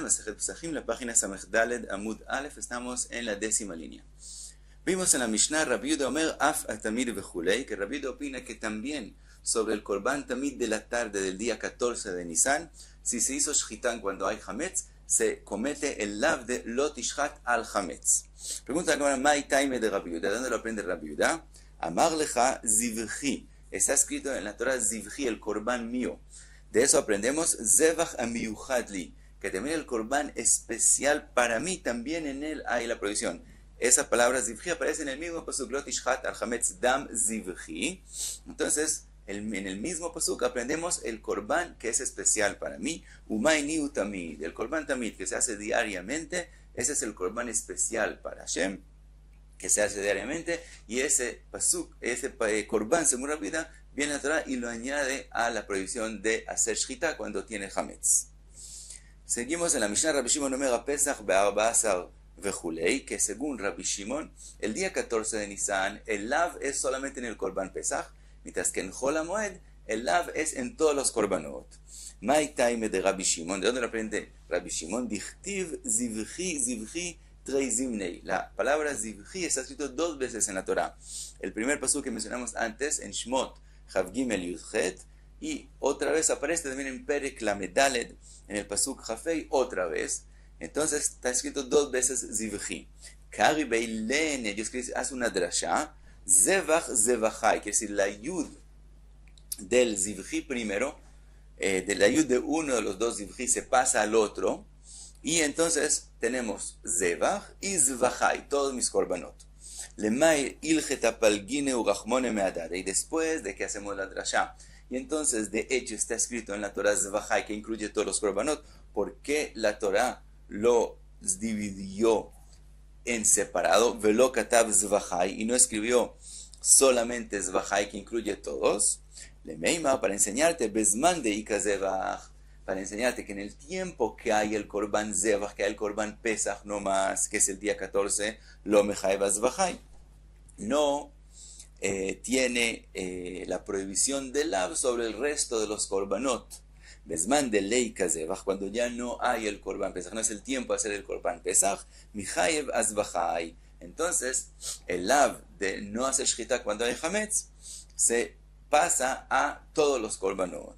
Masejet Pesachim, la página Samech Daled Amud Aleph, estamos en la 10ª línea. Vimos en la Mishnah, Rabbi Yehuda Omer, Af Atamid Vechulei, que Rabbi Yehuda opina que también sobre el Korban Tamid de la tarde del día 14 de Nisan, si se hizo Shchitán cuando hay Hametz, se comete el lav de Lot Ishchat al Hametz. Pregunta la Mai Taime de Rabbi Yehuda, ¿dónde lo aprende Rabbi Yehuda? Amar lecha zivchi. Está escrito en la Torah zivchi, el Korban mío. De eso aprendemos Zevach Amiyuchadli, que también el Korban especial para mí, también en él hay la provisión. Esa palabra zivchi aparece en el mismo pasuk Lot Ishchat al Hametz Dam zivchi. Entonces, en el mismo pasuk aprendemos el Korban que es especial para mí, Umay Niu Tamid, el Korban Tamid que se hace diariamente, ese es el Korban especial para Hashem, que se hace diariamente, y ese pasuk, ese Korban según Rabbi Yehuda, viene a la Torah y lo añade a la prohibición de hacer shchita cuando tiene Hametz. Seguimos en la Mishnah, Rabbi Shimon Omer Pesach be'arba'asar vechulei, que según Rabbi Shimon, el día 14 de Nisan, el lav es solamente en el Korban Pesach, mientras que en Chol HaMoed, el lav es en todos los korbanot. Mai taime de Rabbi Shimon, ¿de dónde lo aprende Rabbi Shimon? Dichtiv zivchi zivchi trei zimnei. La palabra zivchi está escrito 2 veces en la Torah. El primer pasuk que mencionamos antes, en Shmot, Chav Gimel Yudchet, y otra vez aparece también en Perek Lamed Daled, en el pasuk Jafei, otra vez. Entonces está escrito 2 veces zivchi. Kari beilene, Dios hace una drasha, Zevach Zevachai, que es decir, la yud del zivchi primero, de la yud de uno de los dos zivchi se pasa al otro, y entonces tenemos Zevach y Zvachai, todos mis korbanot. Lemay ilcheta palgine urachmone meadare, y después de que hacemos la drasha, y entonces de hecho está escrito en la Torah Zvachai, que incluye todos los korbanot, ¿por qué la Torah lo dividió en separado, velo katav zvachai, y no escribió solamente zvachai que incluye todos? Lemeima, para enseñarte, bezman de ika zevach, para enseñarte que en el tiempo que hay el korban zevach, que hay el korban pesach no más, que es el día 14, lo mejaeva zvachai, no tiene la prohibición del lav sobre el resto de los korbanot. Bezman de ley kazevach, cuando ya no hay el korban pesach, no es el tiempo de hacer el korban pesach, mihayev azbachai. Entonces, el lav de no hacer shchita cuando hay hametz se pasa a todos los korbanot.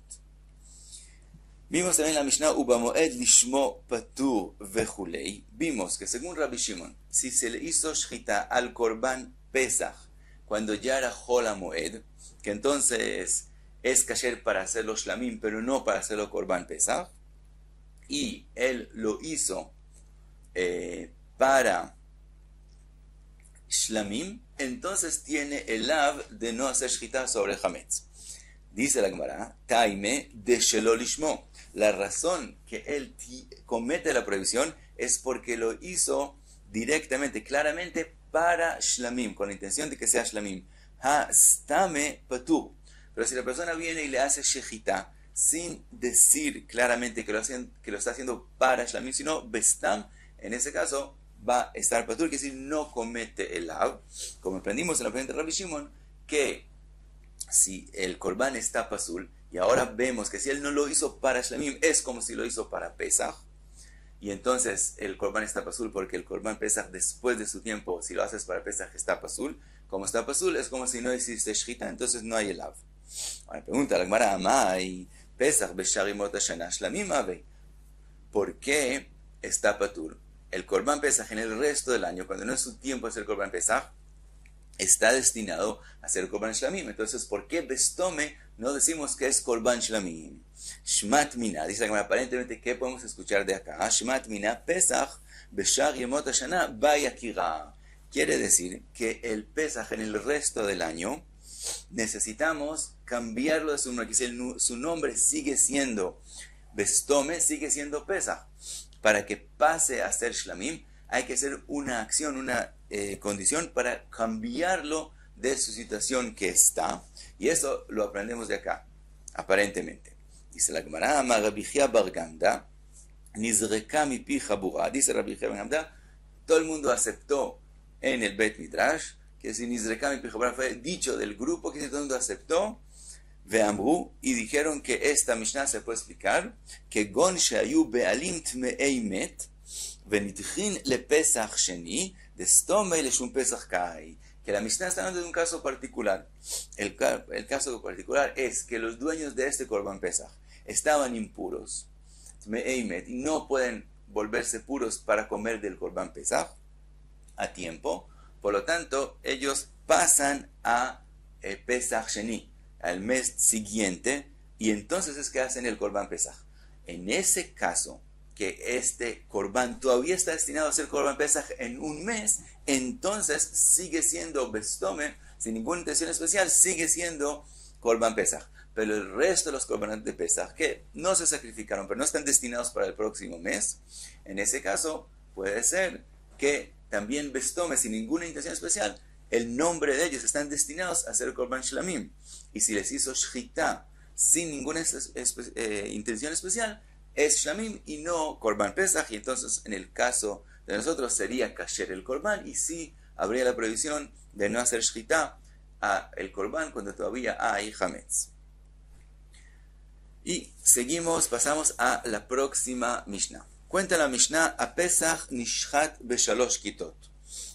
Vimos también la Mishnah ubamoed lishmo patur vechulei. Vimos que según Rabbi Shimon, si se le hizo shchita al korban pesach cuando ya era Chol HaMoed, que entonces es kasher para hacerlo shlamim, pero no para hacerlo korban pesach, y él lo hizo para shlamim, entonces tiene el lav de no hacer shchita sobre el hametz. Dice la Gemara, taime de shelo lishmo. La razón que él comete la prohibición es porque lo hizo directamente, claramente para shlamim, con la intención de que sea shlamim. Ha stame patur. Pero si la persona viene y le hace shechita sin decir claramente que lo está haciendo para shlamim, sino bestam, en ese caso va a estar patur, que es decir, no comete el lav, como aprendimos en la presente Rabbi Shimon, que si el korban está pasul, y ahora vemos que si él no lo hizo para shlamim, es como si lo hizo para pesach, y entonces el korban está pasul, porque el korban pesach después de su tiempo, si lo haces para pesach, está pasul. Como está pasul, es como si no hiciste shechita, entonces no hay el lav. Ahora pregunta la Gemara, Amai Pesach Besharimot Hashana Shlamim Avei, ¿por qué está patur? El Korban Pesach en el resto del año, cuando no es su tiempo de hacer Korban Pesach, está destinado a hacer Korban Shlamim. Entonces, ¿por qué Bestome no decimos que es Korban Shlamim? Shmat Mina, dice la Gemara, aparentemente, ¿qué podemos escuchar de acá? Shmat Mina Pesach Besharimot Hashana Bayakira. Quiere decir que el Pesach en el resto del año necesitamos cambiarlo de su nombre, que su nombre sigue siendo Bestome, sigue siendo Pesach. Para que pase a ser Shlamim, hay que hacer una acción, una condición para cambiarlo de su situación que está. Y eso lo aprendemos de acá, aparentemente. Dice la Gemara, Rabbi Chia bar Gamda, Nizreka mi pi Chabura. Dice Rabbi Chia bar Gamda, todo el mundo aceptó en el Bet Midrash, que si Nizreka mi pi Chabura fue dicho del grupo, que todo el mundo aceptó, Ve'amru, y dijeron que esta Mishnah se puede explicar, que gon sheayu be'alim tme'ei met, venitchin le pesach sheni, de stome le shum pesach kai. Que la Mishnah está hablando de un caso particular. El caso particular es que los dueños de este Korban Pesach estaban impuros, tme'ei met, y no pueden volverse puros para comer del Korban Pesach a tiempo. Por lo tanto, ellos pasan a Pesach Sheni, al mes siguiente, y entonces es que hacen el Korban Pesach. En ese caso, que este Korban todavía está destinado a ser Korban Pesach en un mes, entonces sigue siendo Bestome, sin ninguna intención especial, sigue siendo Korban Pesach. Pero el resto de los Korbanos de Pesach, que no se sacrificaron, pero no están destinados para el próximo mes, en ese caso puede ser que también Bestome, sin ninguna intención especial, el nombre de ellos están destinados a ser Korban Shlamim. Y si les hizo Shchita sin ninguna intención especial, es Shlamim y no Korban Pesach. Y entonces en el caso de nosotros sería Kasher el Korban. Y sí habría la prohibición de no hacer Shchita a el Korban cuando todavía hay Hametz. Y seguimos, pasamos a la próxima Mishnah. Cuenta la Mishnah, a Pesach nishchat beshalosh kitot.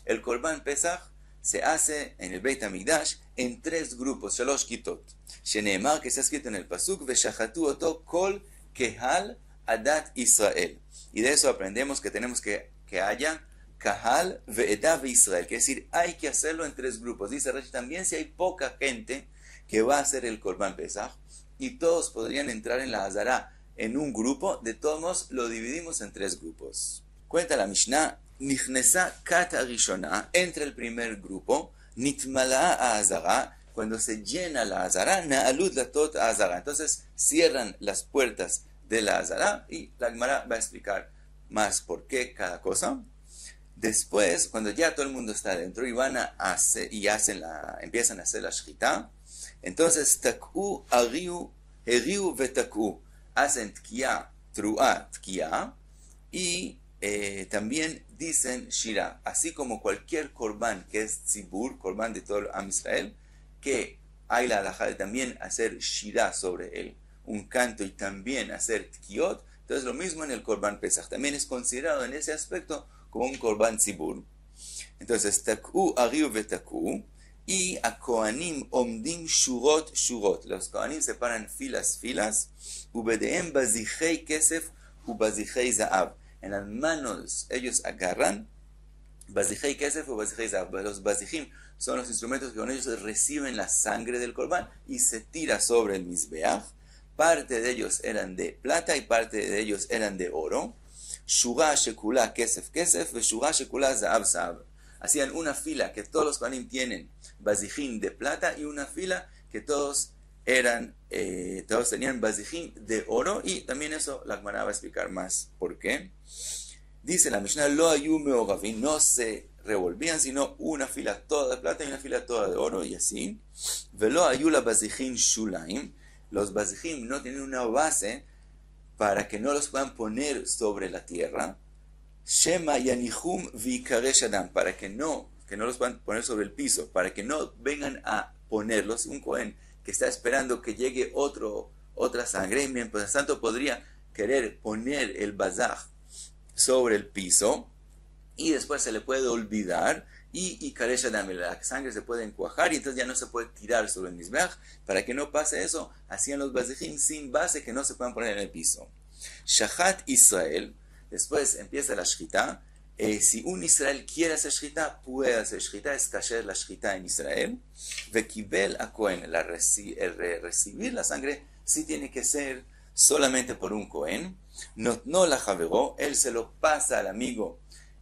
El Korban Pesach se hace en el Beit HaMikdash en 3 grupos, shalosh kitot. Sheneemar, que está escrito en el Pasuk, veshachatu oto kol kehal adat Israel. Y de eso aprendemos que tenemos que haya kahal ve'edah ve'Israel, que es decir, hay que hacerlo en 3 grupos. Dice Rashi también, si hay poca gente que va a hacer el Korban Pesach, y todos podrían entrar en la Hazara en un grupo, de todos modos lo dividimos en 3 grupos. Cuenta la Mishnah, Nichnesa kat harishona, entra el primer grupo, Nitmala a Hazara, cuando se llena la Hazara, Na'alud latot a Hazara. Entonces cierran las puertas de la Hazara y la Gemara va a explicar más por qué cada cosa. Después, cuando ya todo el mundo está adentro y van a hacer, empiezan a hacer la Shchita, entonces tak'u, heriu vetak'u, hacen tkiya, tru'a, tkiya, y también dicen shira, así como cualquier korban que es tzibur, korban de todo el Am Israel, que hay la halajá de también hacer shira sobre él, un canto, y también hacer tkiyot. Entonces lo mismo en el korban Pesach, también es considerado en ese aspecto como un korban tzibur. Entonces tak'u, heriu vetak'u, y a Kohanim omdim shurot shurot. Los Kohanim se paran filas filas. Ubedeem bazijei kesef u bazijei zaav. En las manos ellos agarran bazijei kesef u bazijei zaav. Los bazijim son los instrumentos que con ellos reciben la sangre del Korban y se tira sobre el Mizbeach. Parte de ellos eran de plata y parte de ellos eran de oro. Shura shekula kesef kesef ve shura shekula zaav zaav. Hacían una fila que todos los Kohanim tienen bazijín de plata y una fila que todos tenían bazijín de oro, y también eso la Gemara va a explicar más por qué. Dice la Mishnah, lo ayu meoravim, no se revolvían, sino una fila toda de plata y una fila toda de oro, y así. Velo ayu la bazijín shulaim, los bazijín no tienen una base para que no los puedan poner sobre la tierra. Shema yanihum vikaresh adam, para que no los puedan poner sobre el piso, para que no vengan a ponerlos. Un Cohen que está esperando que llegue otra sangre, mientras tanto podría querer poner el bazaj sobre el piso, y después se le puede olvidar, y karesh adam, la sangre se puede encuajar, y entonces ya no se puede tirar sobre el mizbeach. Para que no pase eso, hacían los bazajim sin base que no se puedan poner en el piso. Shachat Israel. Después empieza la Shchita. Si un Israel quiere hacer Shchita, puede hacer Shchita. Es kasher la Shchita en Israel. Vekibel a Cohen. Recibir la sangre sí tiene que ser solamente por un Cohen. No la javeró. Él se lo pasa al amigo.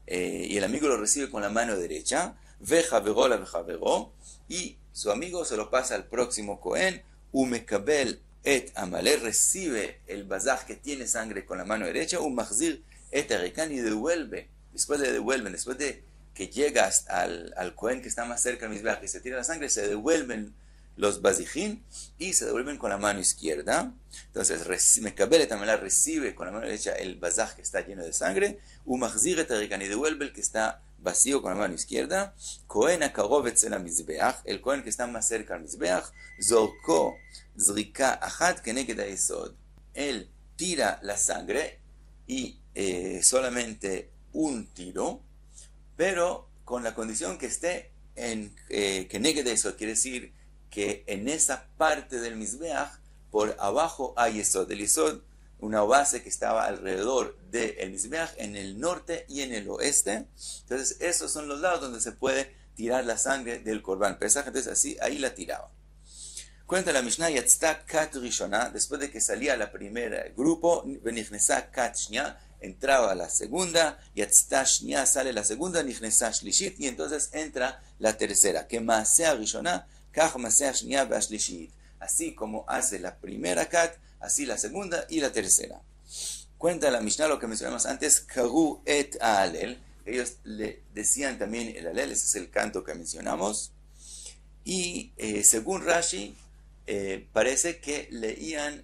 Y el amigo lo recibe con la mano derecha. Ve javeró la javeró. Y su amigo se lo pasa al próximo Cohen. Umekabel et amalé. Recibe el bazaj que tiene sangre con la mano derecha. Umachzir et arikan, y devuelve, después de que llegas al Cohen que está más cerca del Mizbeach y se tira la sangre, se devuelven los bazijín y se devuelven con la mano izquierda. Entonces Mekabel también recibe con la mano derecha el bazaj que está lleno de sangre, umachzir et arikan, y devuelve el que está vacío con la mano izquierda, Cohen akarov etzel hamizbeach, el Cohen que está más cerca al mizbeach, zorko zrika achat keneged hayesod, él tira la sangre y solamente un tiro, pero con la condición que esté en keneged hayesod, quiere decir que en esa parte del mizbeach, por abajo hay yesod. El yesod, una base que estaba alrededor del mizbeach, en el norte y en el oeste. Entonces, esos son los lados donde se puede tirar la sangre del Korban Pesach. Entonces, así, ahí la tiraba. Cuenta la Mishnah, Yatzta kat rishona, después de que salía la primera grupo, Venichnesá kat shnia, entraba la segunda, Yatzta shnia, sale la segunda, Nichnesá shlishit, y entonces entra la tercera, que Maaseh rishona, kach Maaseh shnia v'ashlishit. Así como hace la primera kat, así la segunda y la tercera. Cuenta la Mishnah lo que mencionamos antes, Karu et Aalel, ellos le decían también el Alel, ese es el canto que mencionamos, y según Rashi, parece que leían,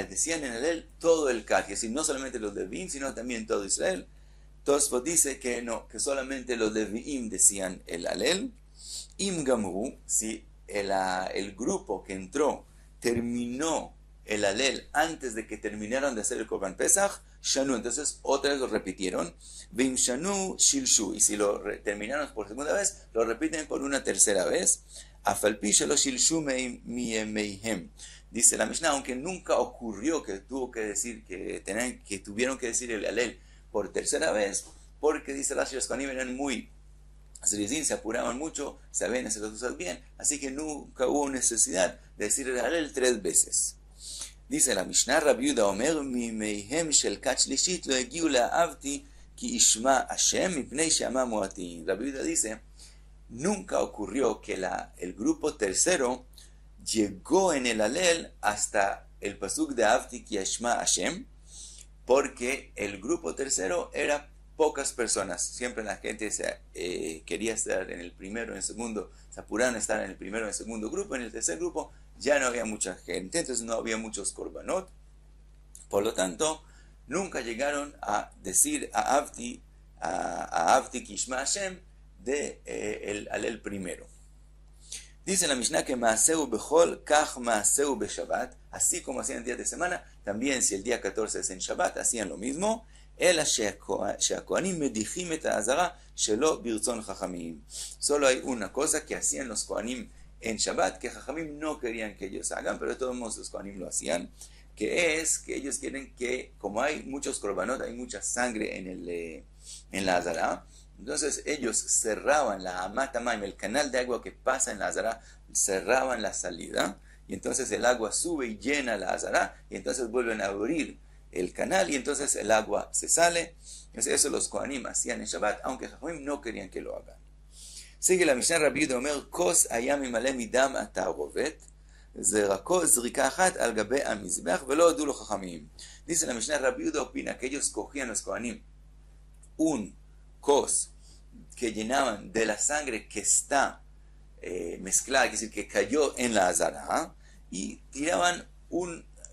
decían en Alel todo el kat, es decir, no solamente los Leviim, sino también todo Israel. Tosfot dice que no, que solamente los Leviim decían el Alel. Im Gamru, si el grupo que entró terminó el Alel antes de que terminaron de hacer el Korban Pesach, Shanu, entonces otra vez lo repitieron, Vim Shanu Shilshu, y si lo terminaron por segunda vez, lo repiten por una tercera vez, Afalpi Shelo Shilshu Meihem. Dice la Mishnah, aunque nunca ocurrió que tuvieron que decir el Alel por tercera vez, porque dice Rashi, los Kohanim eran muy se apuraban mucho, sabían hacer las cosas bien, así que nunca hubo necesidad de decir el Alel 3 veces. Dice la Mishnah, Rabbi Yehuda Omer, mi meihem shel kat shlishit lo egiu la'avti ki ishma Hashem mipnei she'ama muatin. Rabbi Yehuda dice, nunca ocurrió que el grupo tercero llegó en el Alel hasta el pasuk de Avti ki ishma Hashem, porque el grupo tercero era pocas personas. Siempre la gente quería estar en el primero, en el segundo, se apuraron a estar en el primero, en el segundo grupo. En el tercer grupo ya no había mucha gente, entonces no había muchos korbanot. Por lo tanto, nunca llegaron a decir a Avti Kishma Hashem el Alel primero. Dice la Mishnah que Maaseu Bechol, Kach Maaseu Beshabbat, así como hacían días de semana, también si el día 14 es en Shabbat, hacían lo mismo. Solo hay una cosa que hacían los Kohanim en Shabbat, que Jajamim no querían que ellos hagan, pero de todos modos los Kohanim lo hacían, que es que ellos quieren que, como hay muchos korbanot, hay mucha sangre en la Azara, entonces ellos cerraban la Amat Hamayim, el canal de agua que pasa en la Azara, cerraban la salida, y entonces el agua sube y llena la Azara, y entonces vuelven a abrir el canal, y entonces el agua se sale. Entonces eso los Kohanim hacían en Shabbat, aunque Jajamim no querían que lo hagan. Sigue la Mishnah, Rabbi Yehuda Omer, Kos hayam mimale midam ata'arovet, zerako zrika achat al gabe hamizbeach, velo hodu lo Jajamim. Dice la Mishnah, Rabbi Yehuda opina que ellos cogían los Kohanim un kos que llenaban de la sangre que está mezclada, es decir, que cayó en la azara, y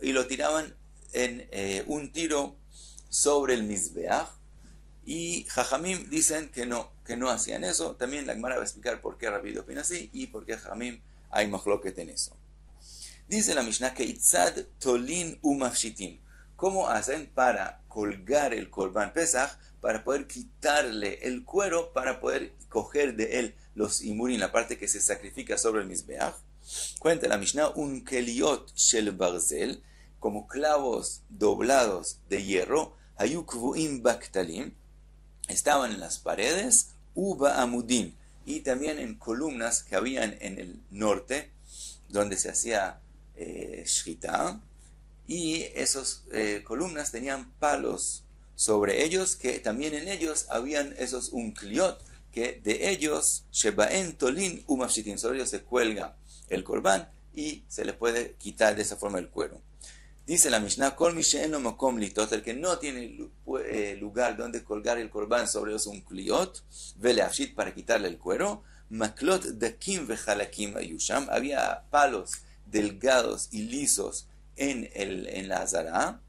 lo tiraban en un tiro sobre el mizbeach, y Jajamim dicen que no hacían eso. También la Gemara va a explicar por qué Rabbi Yehuda opina así y por qué Jajamim hay machloket en eso. Dice la Mishnah que itzad tolin umafshitin, ¿cómo hacen para colgar el Korban Pesach, para poder quitarle el cuero, para poder coger de él los imurim, la parte que se sacrifica sobre el mizbeach? Cuenta la Mishnah, un keliot shel barzel, como clavos doblados de hierro, hayu kvuim baktalim, estaban en las paredes, uba amudim, y también en columnas que habían en el norte, donde se hacía shchita, y esas columnas tenían palos sobre ellos, que también en ellos habían esos unkliot, que de ellos, shebaen tolin umafshitin, sobre ellos se cuelga el korban y se le puede quitar de esa forma el cuero. Dice la Mishnah, Kol mi she'en lo makom litot, el que no tiene lugar donde colgar el korban sobre los unkliot, veleafshit, para quitarle el cuero, maklot dakim vechalakim ayusham, había palos delgados y lisos en la azara,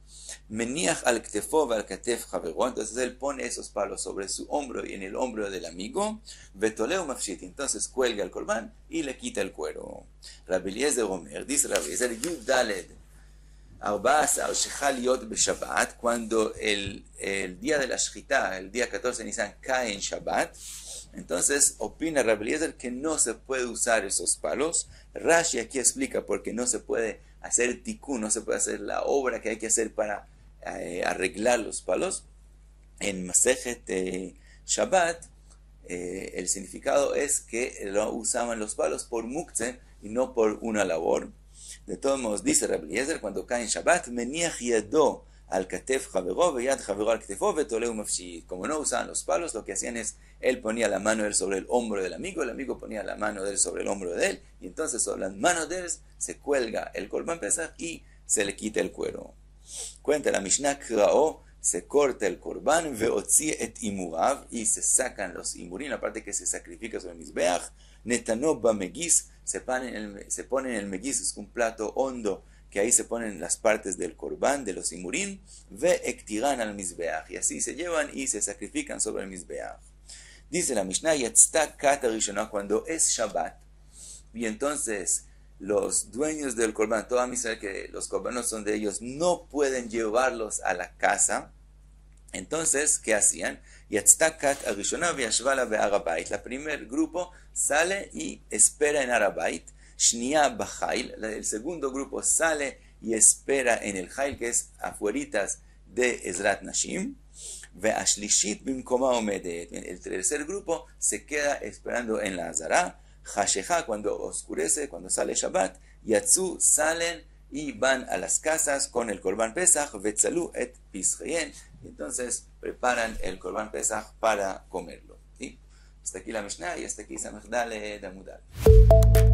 Meniach al ktefo al katef javero. Entonces él pone esos palos sobre su hombro y en el hombro del amigo. Vetoleu mafshit. Entonces cuelga el corbán y le quita el cuero. Rabbi Eliezer Omer, dice Rabbi Eliezer, Yud Daled 14 Shechaliot Beshabbat, cuando el día de la Shechita, el día 14 de Nisan, cae en Shabbat, entonces opina Rabbi Eliezer que no se puede usar esos palos. Rashi aquí explica por qué no se puede hacer tikkun, no se puede hacer la obra que hay que hacer para arreglar los palos. En Masejet Shabbat, el significado es que lo usaban los palos por muktzeh y no por una labor. De todos modos, dice Rabbi Eliezer, cuando cae en Shabbat, meniach yado al katef javero veyad javero al ktefo vetoleu mafshit. Como no usaban los palos, lo que hacían es, él ponía la mano de él sobre el hombro del amigo, el amigo ponía la mano de él sobre el hombro de él, y entonces sobre las manos de él se cuelga el Korban Pesach y se le quita el cuero. Cuenta la Mishnah, Krao, se corta el Korban, veotzi et imurav, y se sacan los imurim, la parte que se sacrifica sobre el Mizbeach, netano bamegis, se pone en el meguis, es un plato hondo, que ahí se ponen las partes del Korban, de los imurim, ve ektiran al Mizbeach, y así se llevan y se sacrifican sobre el Mizbeach. Dice la Mishnah, yatzta kata rishonah, cuando es Shabbat, y entonces los dueños del Korban, toda Israel, que los Korbanos son de ellos, no pueden llevarlos a la casa. Entonces, ¿qué hacían? Yatztakat arishonah viashvala be'arabait. La primer grupo sale y espera en Arabait. Shnia bajail. El segundo grupo sale y espera en el Jail, que es afueritas de Ezrat Nashim. Ve'ashlishit bimkoma omedet. El tercer grupo se queda esperando en la Azara. Hashecha, cuando oscurece, cuando sale Shabbat. Yatzu, salen y van a las casas con el Korban Pesach. Vetzalu et pisreyen. Entonces preparan el Korban Pesach para comerlo. ¿Sí? Hasta aquí la Mishnah y hasta aquí Samech Daled Amud Aleph.